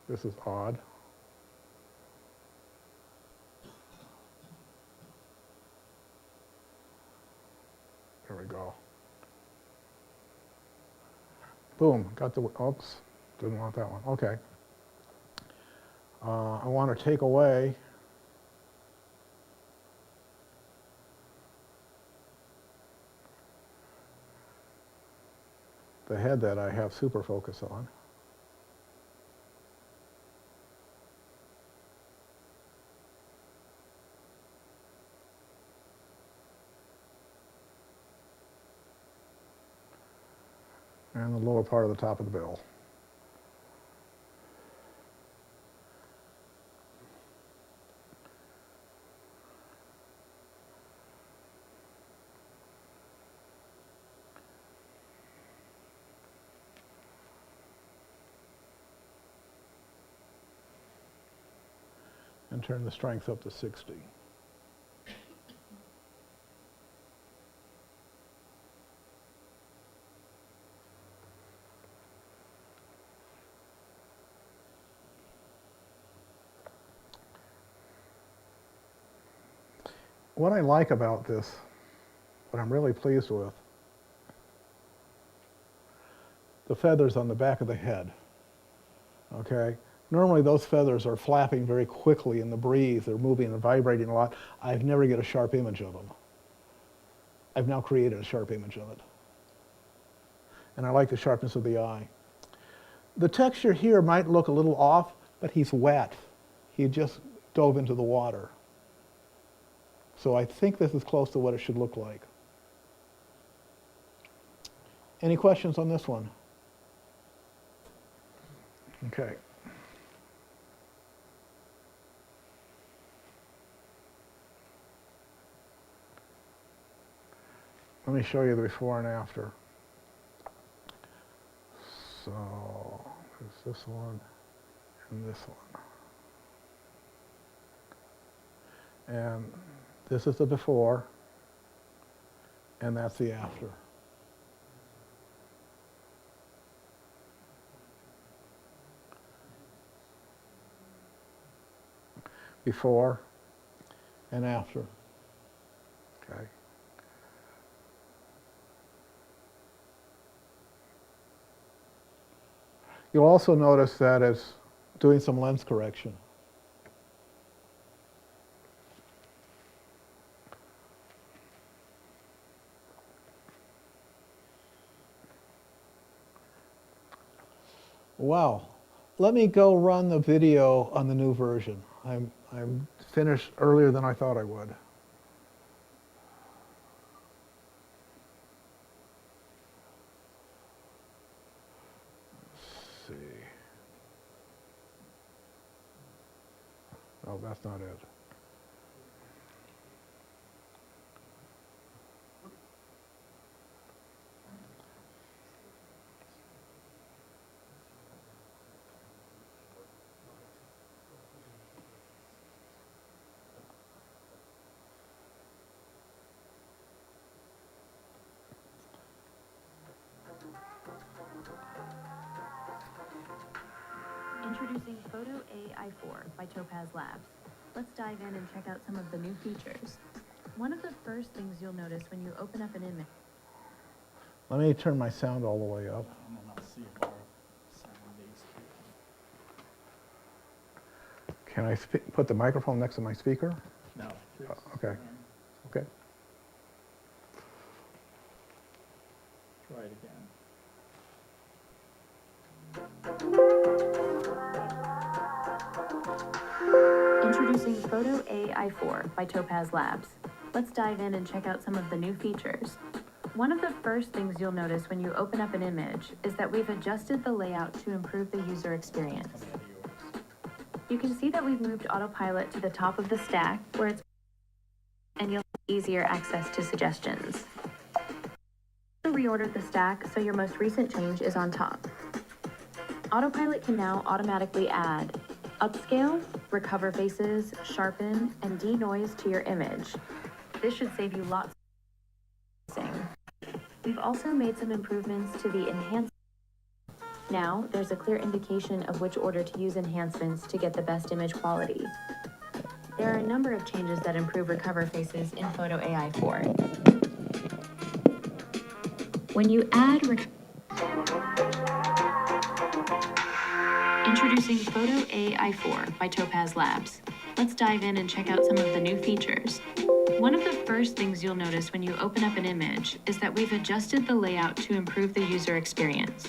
This is odd. There we go. Boom, got the, oops, didn't want that one. Okay. I want to take away the head that I have super focus on. And the lower part of the top of the bill. And turn the strength up to 60. What I like about this, what I'm really pleased with, the feathers on the back of the head, okay? Normally those feathers are flapping very quickly in the breeze, they're moving and vibrating a lot. I've never get a sharp image of them. I've now created a sharp image of it. And I like the sharpness of the eye. The texture here might look a little off, but he's wet. He just dove into the water. So I think this is close to what it should look like. Any questions on this one? Okay. Let me show you the before and after. So there's this one and this one. And this is the before, and that's the after. Before and after. Okay. You'll also notice that it's doing some lens correction. Wow. Let me go run the video on the new version. I'm finished earlier than I thought I would. Let's see. Oh, that's not it. Introducing Photo AI4 by Topaz Labs. Let's dive in and check out some of the new features. One of the first things you'll notice when you open up an image. Let me turn my sound all the way up. And then I'll see if our sound needs to. Can I put the microphone next to my speaker? No. Okay. Okay. Try it again. Introducing Photo AI4 by Topaz Labs. Let's dive in and check out some of the new features. One of the first things you'll notice when you open up an image is that we've adjusted the layout to improve the user experience. You can see that we've moved autopilot to the top of the stack where it's and you'll have easier access to suggestions. Also reordered the stack so your most recent change is on top. Autopilot can now automatically add upscale, recover faces, sharpen, and denoise to your image. This should save you lots of processing. We've also made some improvements to the enhancement. Now, there's a clear indication of which order to use enhancements to get the best image quality. There are a number of changes that improve recover faces in Photo AI 4. When you add Introducing Photo AI 4 by Topaz Labs. Let's dive in and check out some of the new features. One of the first things you'll notice when you open up an image is that we've adjusted the layout to improve the user experience.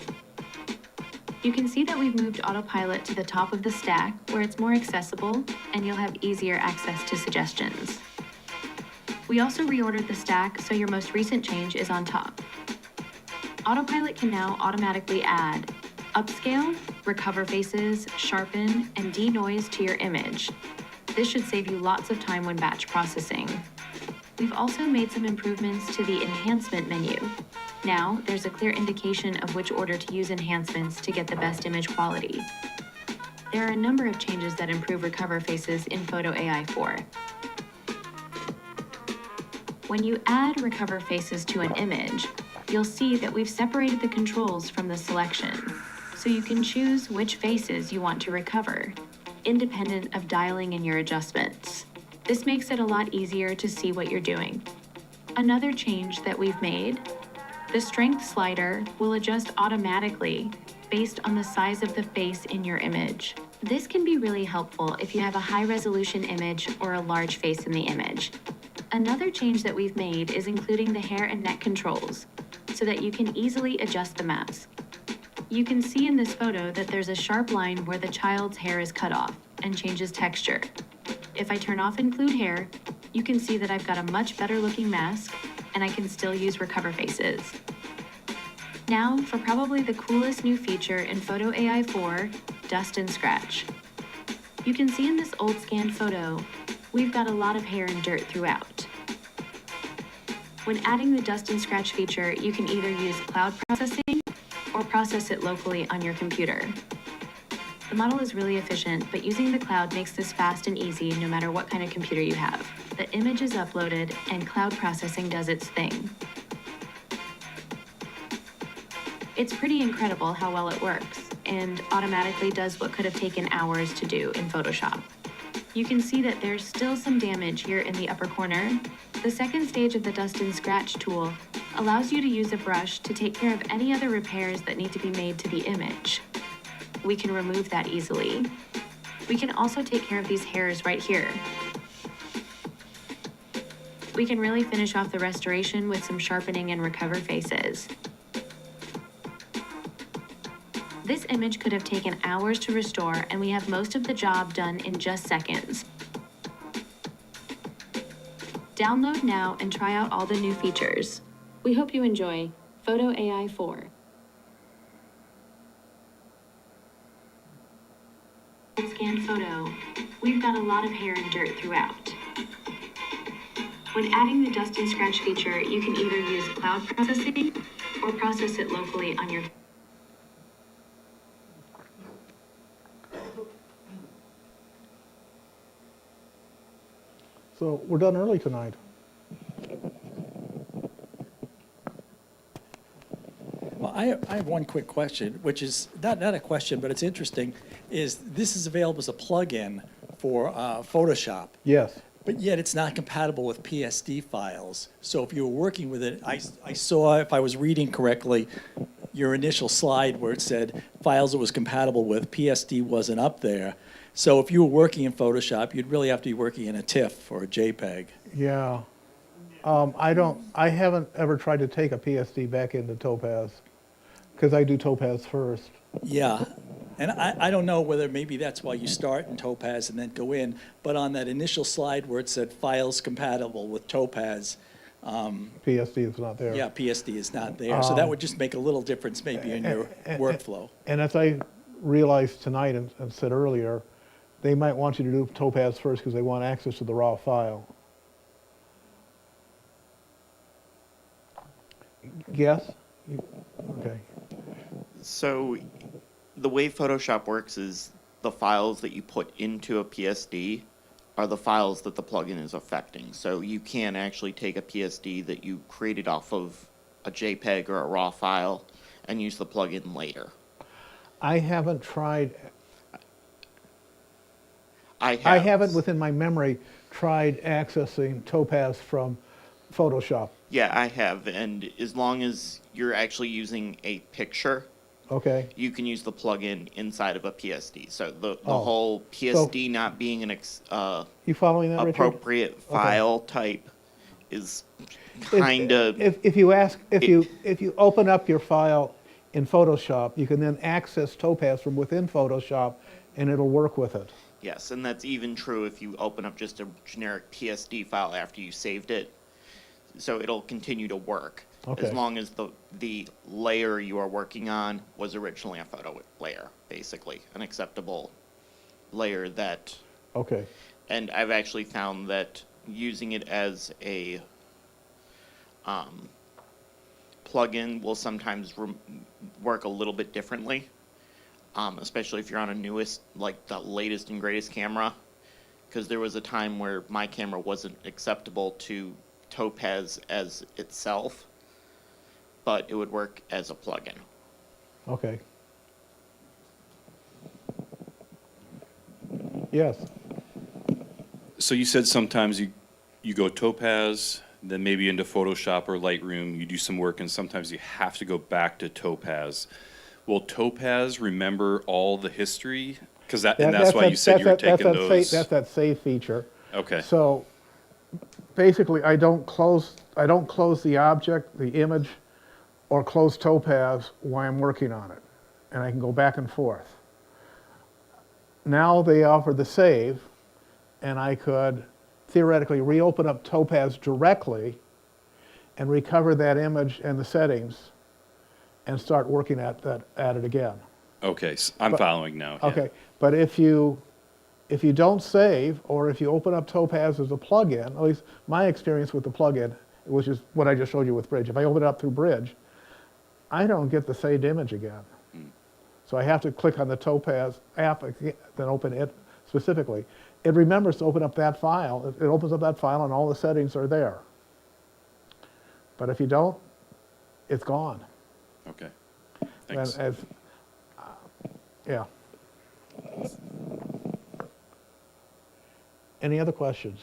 You can see that we've moved autopilot to the top of the stack where it's more accessible and you'll have easier access to suggestions. We also reordered the stack so your most recent change is on top. Autopilot can now automatically add upscale, recover faces, sharpen, and denoise to your image. This should save you lots of time when batch processing. We've also made some improvements to the enhancement menu. Now, there's a clear indication of which order to use enhancements to get the best image quality. There are a number of changes that improve recover faces in Photo AI 4. When you add recover faces to an image, you'll see that we've separated the controls from the selection, so you can choose which faces you want to recover, independent of dialing in your adjustments. This makes it a lot easier to see what you're doing. Another change that we've made, the strength slider will adjust automatically based on the size of the face in your image. This can be really helpful if you have a high-resolution image or a large face in the image. Another change that we've made is including the hair and neck controls so that you can easily adjust the mask. You can see in this photo that there's a sharp line where the child's hair is cut off and changes texture. If I turn off Include Hair, you can see that I've got a much better looking mask and I can still use recover faces. Now for probably the coolest new feature in Photo AI 4, Dust and Scratch. You can see in this old scanned photo, we've got a lot of hair and dirt throughout. When adding the Dust and Scratch feature, you can either use cloud processing or process it locally on your computer. The model is really efficient, but using the cloud makes this fast and easy no matter what kind of computer you have. The image is uploaded and cloud processing does its thing. It's pretty incredible how well it works and automatically does what could have taken hours to do in Photoshop. You can see that there's still some damage here in the upper corner. The second stage of the Dust and Scratch tool allows you to use a brush to take care of any other repairs that need to be made to the image. We can remove that easily. We can also take care of these hairs right here. We can really finish off the restoration with some sharpening and recover faces. This image could have taken hours to restore, and we have most of the job done in just seconds. Download now and try out all the new features. We hope you enjoy Photo AI 4. Scanned photo, we've got a lot of hair and dirt throughout. When adding the Dust and Scratch feature, you can either use cloud processing or process it locally on your So we're done early tonight. Well, I have one quick question, which is not a question, but it's interesting, is this is available as a plug-in for Photoshop, Yes. but yet it's not compatible with PSD files. So if you were working with it, I saw, if I was reading correctly, your initial slide where it said files it was compatible with, PSD wasn't up there. So if you were working in Photoshop, you'd really have to be working in a TIFF or a JPEG. Yeah. I haven't ever tried to take a PSD back into Topaz because I do Topaz first. Yeah, And I don't know whether maybe that's why you start in Topaz and then go in, but on that initial slide where it said files compatible with Topaz, PSD is not there. yeah, PSD is not there. So that would just make a little difference maybe in your workflow. And as I realized tonight and said earlier, they might want you to do Topaz first because they want access to the raw file. Yes? Okay. So the way Photoshop works is the files that you put into a PSD are the files that the plugin is affecting. So you can actually take a PSD that you created off of a JPEG or a RAW file and use the plugin later. I haven't tried, I have. I haven't within my memory tried accessing Topaz from Photoshop. Yeah, I have. And as long as you're actually using a picture, Okay? you can use the plugin inside of a PSD. So the Oh. whole PSD not being an You following that, Richard? appropriate file type is kind of, If you open up your file in Photoshop, you can then access Topaz from within Photoshop and it'll work with it. yes, and that's even true if you open up just a generic PSD file after you saved it. So it'll continue to work Okay. as long as the layer you are working on was originally a photo layer, basically, an acceptable layer that. Okay. And I've actually found that using it as a plugin will sometimes work a little bit differently, especially if you're on a newest, like the latest and greatest camera. Because there was a time where my camera wasn't acceptable to Topaz as itself, but it would work as a plugin. Okay. Yes. So you said sometimes you go Topaz, then maybe into Photoshop or Lightroom, you do some work, and sometimes you have to go back to Topaz. Will Topaz remember all the history? Because that's why you said you were taking those. That's that save feature. Okay. So basically, I don't close the object, the image, or close Topaz while I'm working on it, and I can go back and forth. Now they offer the save, and I could theoretically reopen up Topaz directly and recover that image and the settings and start working at it again. Okay, I'm following now. yeah. Okay, but if you don't save, or if you open up Topaz as a plugin, at least my experience with the plugin, which is what I just showed you with Bridge, if I open it up through Bridge, I don't get the saved image again. So I have to click on the Topaz app, then open it specifically. It remembers to open up that file. It opens up that file and all the settings are there. But if you don't, it's gone. Okay. And Thanks. yeah. Any other questions?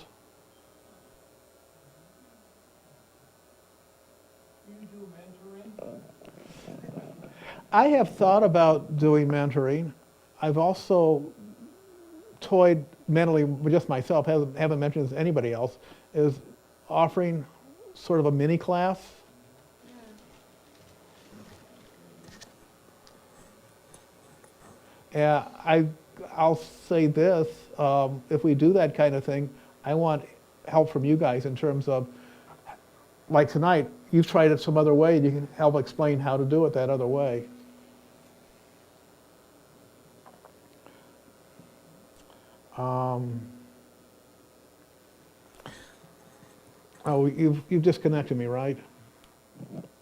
I have thought about doing mentoring. I've also toyed mentally with just myself, haven't mentioned this to anybody else, is offering sort of a mini class. Yeah, I'll say this, if we do that kind of thing, I want help from you guys in terms of, like tonight, you've tried it some other way, and you can help explain how to do it that other way. Oh, you've disconnected me, right?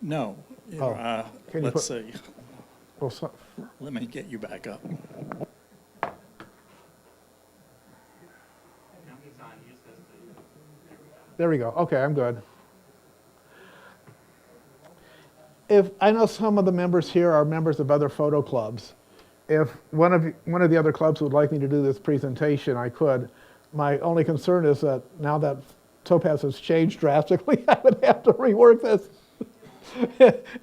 No. Oh. Can you Let's put- see. Well, Let me get you back up. there we go. Okay, I'm good. If I know some of the members here are members of other photo clubs, if one of the other clubs would like me to do this presentation, I could. My only concern is that now that Topaz has changed drastically, I would have to rework this.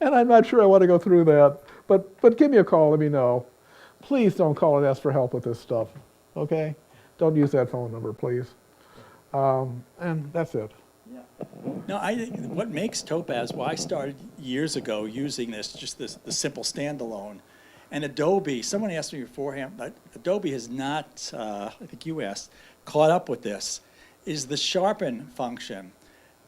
And I'm not sure I want to go through that. But give me a call, let me know. Please don't call and ask for help with this stuff, okay? Don't use that phone number, please. And that's it. No, I think what makes Topaz, well, I started years ago using this, just the simple standalone, And Adobe, someone asked me beforehand, but Adobe has not, I think you asked, caught up with this, is the sharpen function.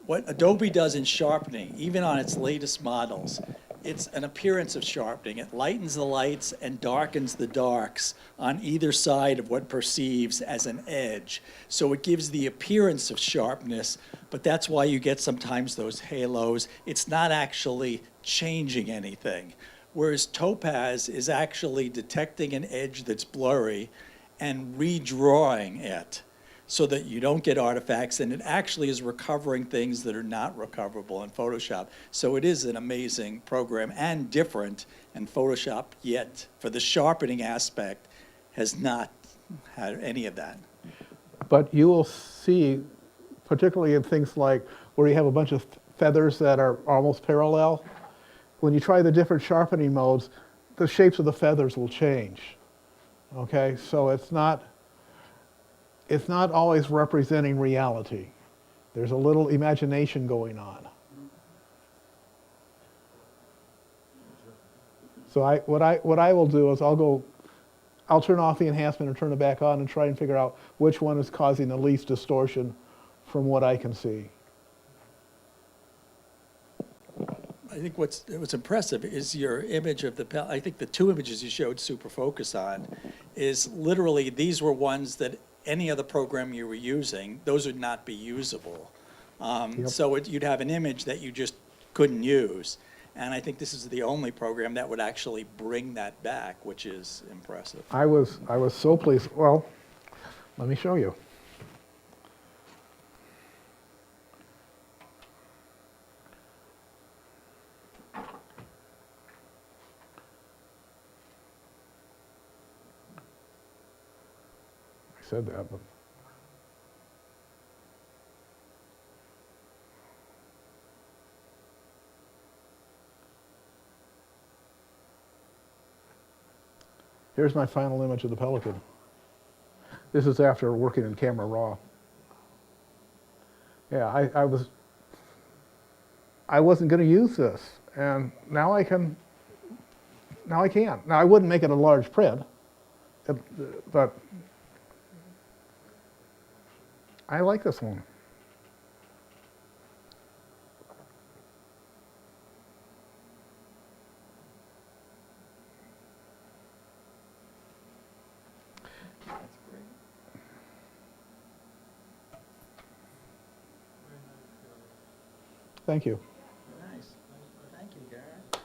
What Adobe does in sharpening, even on its latest models, it's an appearance of sharpening. It lightens the lights and darkens the darks on either side of what perceives as an edge. So it gives the appearance of sharpness, but that's why you get sometimes those halos. It's not actually changing anything. Whereas Topaz is actually detecting an edge that's blurry and redrawing it so that you don't get artifacts, and it actually is recovering things that are not recoverable in Photoshop. So it is an amazing program and different, and Photoshop yet, for the sharpening aspect, has not had any of that. But you will see, particularly in things like where you have a bunch of feathers that are almost parallel, when you try the different sharpening modes, the shapes of the feathers will change. Okay, so it's not always representing reality. There's a little imagination going on. So what I will do is I'll turn off the enhancement and turn it back on and try and figure out which one is causing the least distortion from what I can see. I think what's impressive is your image of I think the two images you showed super focus on is literally, these were ones that any other program you were using, those would not be usable. Yep. So you'd have an image that you just couldn't use. And I think this is the only program that would actually bring that back, which is impressive. I was so pleased. Well, let me show you. I said that, but here's my final image of the Pelican. This is after working in Camera Raw. Yeah, I wasn't going to use this, and now I can. Now I can. Now I wouldn't make it a large print, but I like this one. Thank you. Nice. Thank you, Garrett.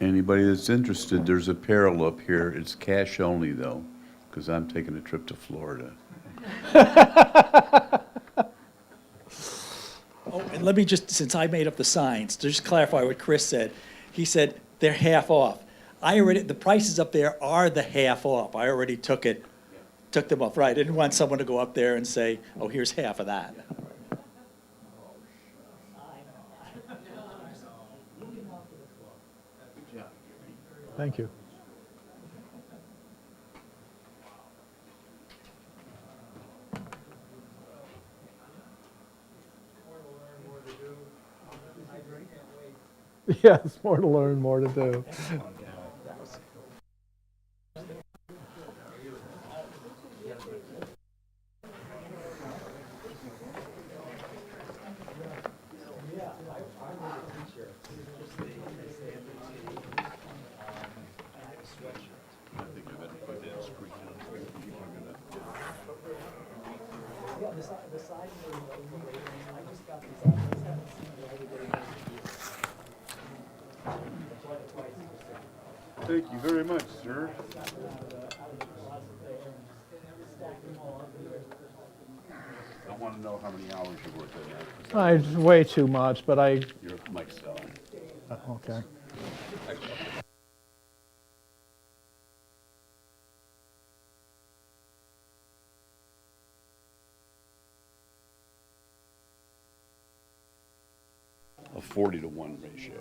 Anybody that's interested, there's a parallel up here. It's cash only though, because I'm taking a trip to Florida. Oh, and let me just, since I made up the signs, to just clarify what Chris said. He said they're half off. The prices up there are the half off. I already took them off. Right, I didn't want someone to go up there and say, oh, here's half of that. Thank you. Yes, more to learn, more to do. Thank you very much, sir. I want to know how many hours you worked on that. Way too much, but You're Mike Stone. okay. A 40-to-1 ratio.